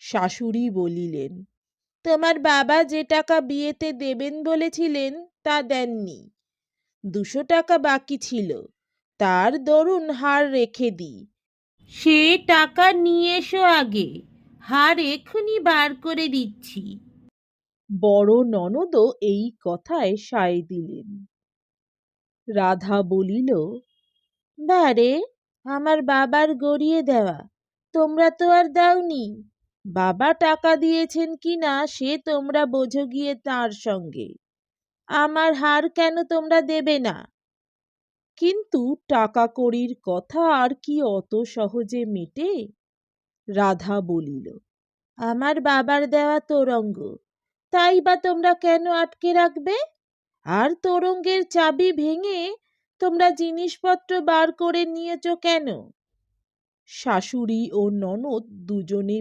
শাশুড়ি বলিলেন, তোমার বাবা যে টাকা বিয়েতে দেবেন বলেছিলেন তা দেননি। 200 টাকা বাকি ছিল, তার দরুন হার রেখে দিই। সে টাকা নিয়ে এসো আগে, হার এখনই বার করে দিচ্ছি। বড় ননদও এই কথায় সায় দিলেন। রাধা বলিল, বারে, আমার বাবার গড়িয়ে দেওয়া, তোমরা তো আর দাওনি। বাবা টাকা দিয়েছেন কি না সে তোমরা বোঝো গিয়ে তার সঙ্গে। আমার হার কেন তোমরা দেবে না? কিন্তু টাকা কড়ির কথা আর কি অত সহজে মেটে? রাধা বলিল, আমার বাবার দেওয়া তোরঙ্গ, তাই বা তোমরা কেন আটকে রাখবে? আর তোরঙ্গের চাবি ভেঙে তোমরা জিনিসপত্র বার করে নিয়েছ কেন? শাশুড়ি ও ননদ দুজনে